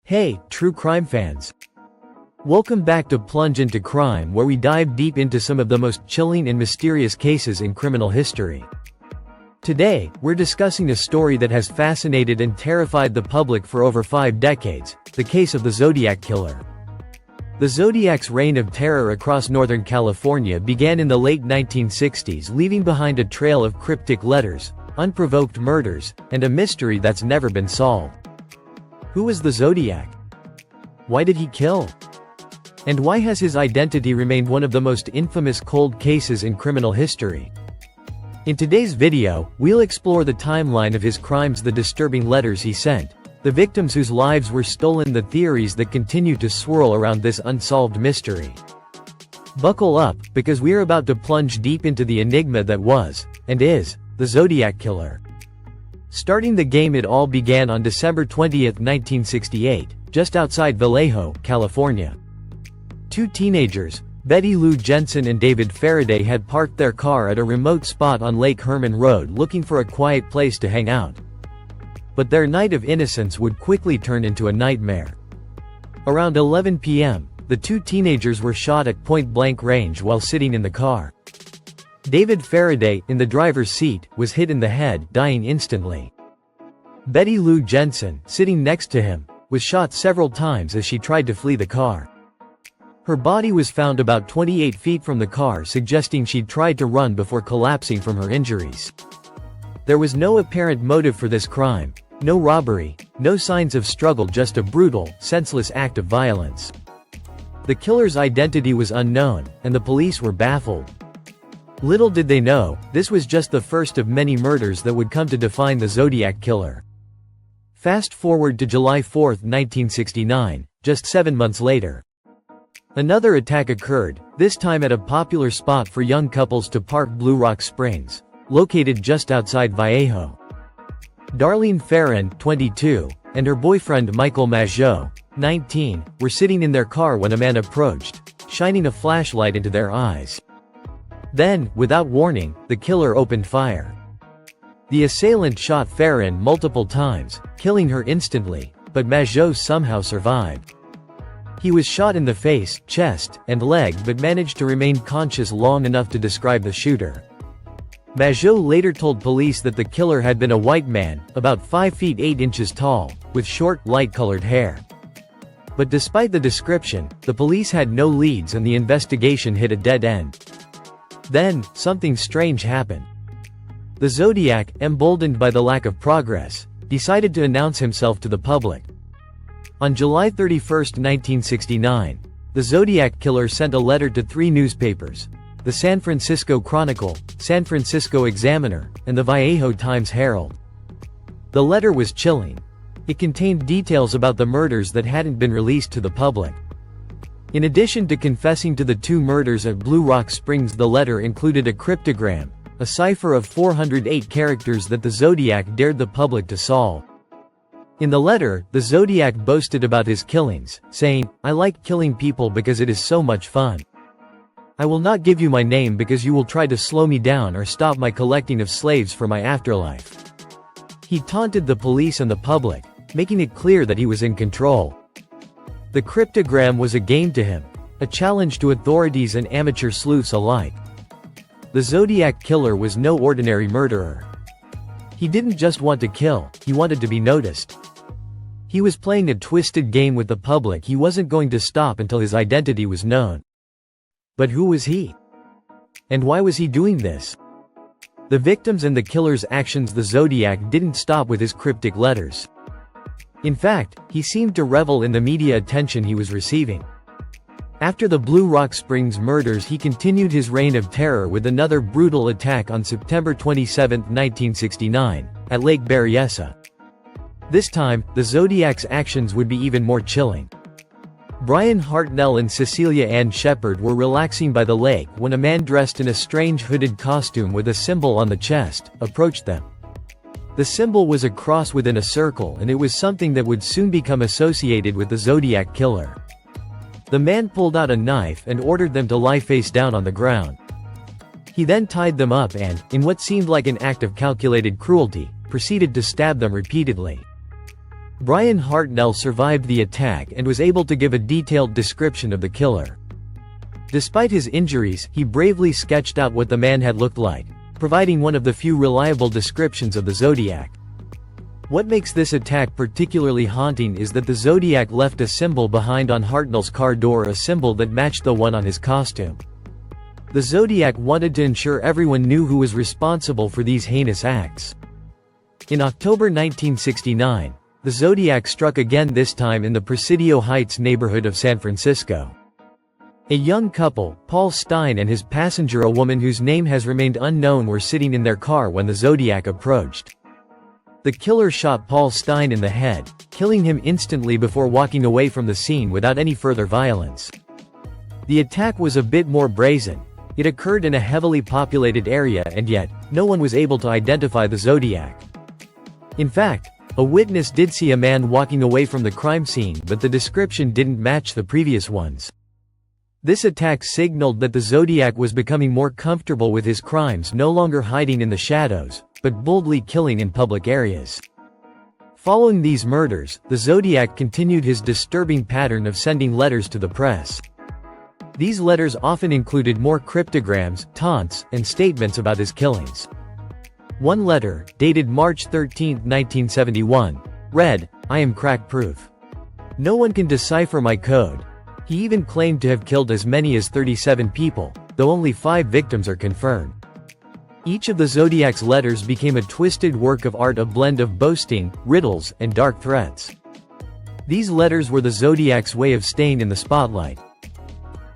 Hey, true crime fans! Welcome back to Plunge into Crime, where we dive deep into some of the most chilling and mysterious cases in criminal history. Today, we're discussing a story that has fascinated and terrified the public for over 5 decades, the case of the Zodiac Killer. The Zodiac's reign of terror across Northern California began in the late 1960s, leaving behind a trail of cryptic letters, unprovoked murders, and a mystery that's never been solved. Who was the Zodiac? Why did he kill? And why has his identity remained one of the most infamous cold cases in criminal history? In today's video, we'll explore the timeline of his crimes, the disturbing letters he sent, the victims whose lives were stolen, the theories that continue to swirl around this unsolved mystery. Buckle up, because we're about to plunge deep into the enigma that was, and is, the Zodiac Killer. Starting the game, it all began on December 20, 1968, just outside Vallejo, California. Two teenagers, Betty Lou Jensen and David Faraday, had parked their car at a remote spot on Lake Herman Road looking for a quiet place to hang out. But their night of innocence would quickly turn into a nightmare. Around 11 p.m., the two teenagers were shot at point-blank range while sitting in the car. David Faraday, in the driver's seat, was hit in the head, dying instantly. Betty Lou Jensen, sitting next to him, was shot several times as she tried to flee the car. Her body was found about 28 feet from the car, suggesting she'd tried to run before collapsing from her injuries. There was no apparent motive for this crime, no robbery, no signs of struggle, just a brutal, senseless act of violence. The killer's identity was unknown, and the police were baffled. Little did they know, this was just the first of many murders that would come to define the Zodiac Killer. Fast forward to July 4, 1969, just 7 months later. Another attack occurred, this time at a popular spot for young couples to park, Blue Rock Springs, located just outside Vallejo. Darlene Ferrin, 22, and her boyfriend Michael Mageau, 19, were sitting in their car when a man approached, shining a flashlight into their eyes. Then, without warning, the killer opened fire. The assailant shot Ferrin multiple times, killing her instantly, but Mageau somehow survived. He was shot in the face, chest, and leg but managed to remain conscious long enough to describe the shooter. Mageau later told police that the killer had been a white man, about 5 feet 8 inches tall, with short, light-colored hair. But despite the description, the police had no leads and the investigation hit a dead end. Then, something strange happened. The Zodiac, emboldened by the lack of progress, decided to announce himself to the public. On July 31, 1969, the Zodiac Killer sent a letter to 3 newspapers: the San Francisco Chronicle, San Francisco Examiner, and the Vallejo Times-Herald. The letter was chilling. It contained details about the murders that hadn't been released to the public. In addition to confessing to the 2 murders at Blue Rock Springs, the letter included a cryptogram, a cipher of 408 characters that the Zodiac dared the public to solve. In the letter, the Zodiac boasted about his killings, saying, "I like killing people because it is so much fun. I will not give you my name because you will try to slow me down or stop my collecting of slaves for my afterlife." He taunted the police and the public, making it clear that he was in control. The cryptogram was a game to him, a challenge to authorities and amateur sleuths alike. The Zodiac Killer was no ordinary murderer. He didn't just want to kill, he wanted to be noticed. He was playing a twisted game with the public. He wasn't going to stop until his identity was known. But who was he? And why was he doing this? The victims and the killer's actions. The Zodiac didn't stop with his cryptic letters. In fact, he seemed to revel in the media attention he was receiving. After the Blue Rock Springs murders, he continued his reign of terror with another brutal attack on September 27, 1969, at Lake Berryessa. This time, the Zodiac's actions would be even more chilling. Brian Hartnell and Cecilia Ann Shepard were relaxing by the lake when a man dressed in a strange hooded costume with a symbol on the chest approached them. The symbol was a cross within a circle, and it was something that would soon become associated with the Zodiac Killer. The man pulled out a knife and ordered them to lie face down on the ground. He then tied them up and, in what seemed like an act of calculated cruelty, proceeded to stab them repeatedly. Brian Hartnell survived the attack and was able to give a detailed description of the killer. Despite his injuries, he bravely sketched out what the man had looked like, providing one of the few reliable descriptions of the Zodiac. What makes this attack particularly haunting is that the Zodiac left a symbol behind on Hartnell's car door, a symbol that matched the one on his costume. The Zodiac wanted to ensure everyone knew who was responsible for these heinous acts. In October 1969, the Zodiac struck again, this time in the Presidio Heights neighborhood of San Francisco. A young couple, Paul Stein and his passenger, a woman whose name has remained unknown, were sitting in their car when the Zodiac approached. The killer shot Paul Stein in the head, killing him instantly before walking away from the scene without any further violence. The attack was a bit more brazen. It occurred in a heavily populated area, and yet, no one was able to identify the Zodiac. In fact, a witness did see a man walking away from the crime scene, but the description didn't match the previous ones. This attack signaled that the Zodiac was becoming more comfortable with his crimes, no longer hiding in the shadows, but boldly killing in public areas. Following these murders, the Zodiac continued his disturbing pattern of sending letters to the press. These letters often included more cryptograms, taunts, and statements about his killings. One letter, dated March 13, 1971, read, "I am crack-proof. No one can decipher my code." He even claimed to have killed as many as 37 people, though only 5 victims are confirmed. Each of the Zodiac's letters became a twisted work of art, a blend of boasting, riddles, and dark threats. These letters were the Zodiac's way of staying in the spotlight.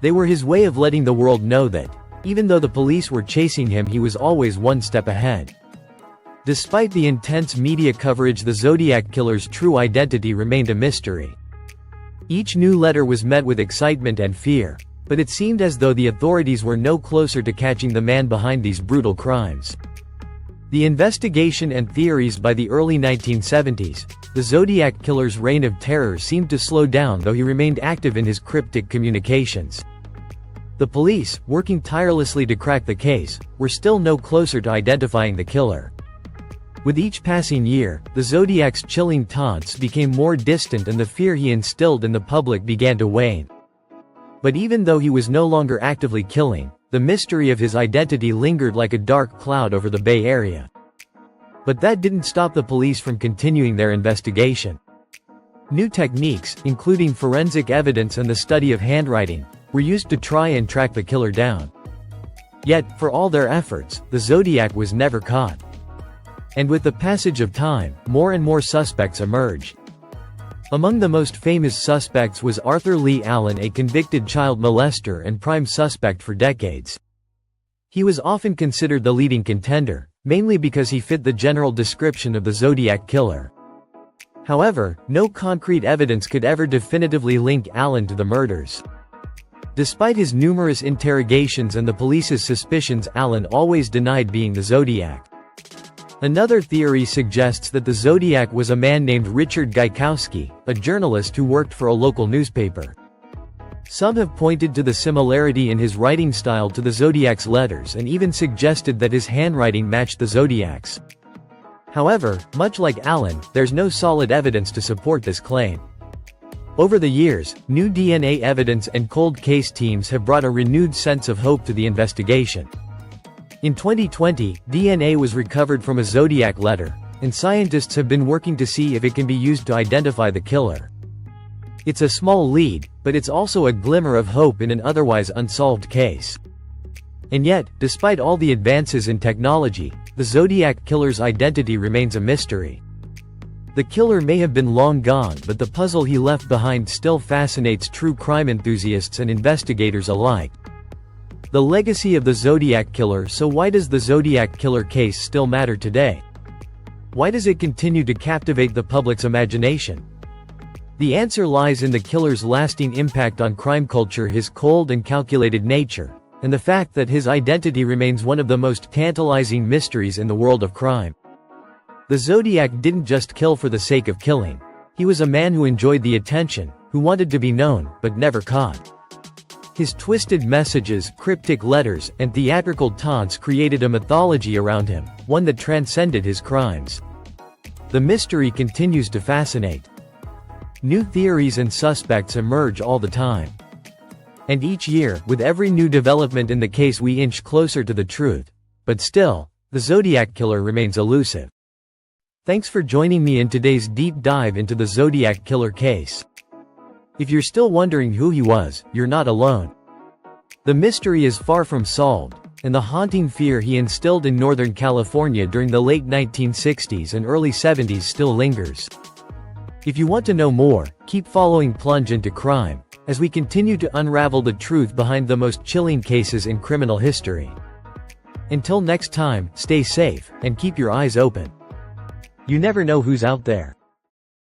They were his way of letting the world know that, even though the police were chasing him, he was always one step ahead. Despite the intense media coverage, the Zodiac Killer's true identity remained a mystery. Each new letter was met with excitement and fear, but it seemed as though the authorities were no closer to catching the man behind these brutal crimes. The investigation and theories by the early 1970s, the Zodiac Killer's reign of terror seemed to slow down, though he remained active in his cryptic communications. The police, working tirelessly to crack the case, were still no closer to identifying the killer. With each passing year, the Zodiac's chilling taunts became more distant and the fear he instilled in the public began to wane. But even though he was no longer actively killing, the mystery of his identity lingered like a dark cloud over the Bay Area. But that didn't stop the police from continuing their investigation. New techniques, including forensic evidence and the study of handwriting, were used to try and track the killer down. Yet, for all their efforts, the Zodiac was never caught. And with the passage of time, more and more suspects emerged. Among the most famous suspects was Arthur Lee Allen, a convicted child molester and prime suspect for decades. He was often considered the leading contender, mainly because he fit the general description of the Zodiac Killer. However, no concrete evidence could ever definitively link Allen to the murders. Despite his numerous interrogations and the police's suspicions, Allen always denied being the Zodiac. Another theory suggests that the Zodiac was a man named Richard Gaikowski, a journalist who worked for a local newspaper. Some have pointed to the similarity in his writing style to the Zodiac's letters and even suggested that his handwriting matched the Zodiac's. However, much like Allen, there's no solid evidence to support this claim. Over the years, new DNA evidence and cold case teams have brought a renewed sense of hope to the investigation. In 2020, DNA was recovered from a Zodiac letter, and scientists have been working to see if it can be used to identify the killer. It's a small lead, but it's also a glimmer of hope in an otherwise unsolved case. And yet, despite all the advances in technology, the Zodiac Killer's identity remains a mystery. The killer may have been long gone, but the puzzle he left behind still fascinates true crime enthusiasts and investigators alike. The legacy of the Zodiac Killer. So why does the Zodiac Killer case still matter today? Why does it continue to captivate the public's imagination? The answer lies in the killer's lasting impact on crime culture, his cold and calculated nature, and the fact that his identity remains one of the most tantalizing mysteries in the world of crime. The Zodiac didn't just kill for the sake of killing. He was a man who enjoyed the attention, who wanted to be known, but never caught. His twisted messages, cryptic letters, and theatrical taunts created a mythology around him, one that transcended his crimes. The mystery continues to fascinate. New theories and suspects emerge all the time. And each year, with every new development in the case, we inch closer to the truth. But still, the Zodiac Killer remains elusive. Thanks for joining me in today's deep dive into the Zodiac Killer case. If you're still wondering who he was, you're not alone. The mystery is far from solved, and the haunting fear he instilled in Northern California during the late 1960s and early 70s still lingers. If you want to know more, keep following Plunge into Crime, as we continue to unravel the truth behind the most chilling cases in criminal history. Until next time, stay safe, and keep your eyes open. You never know who's out there.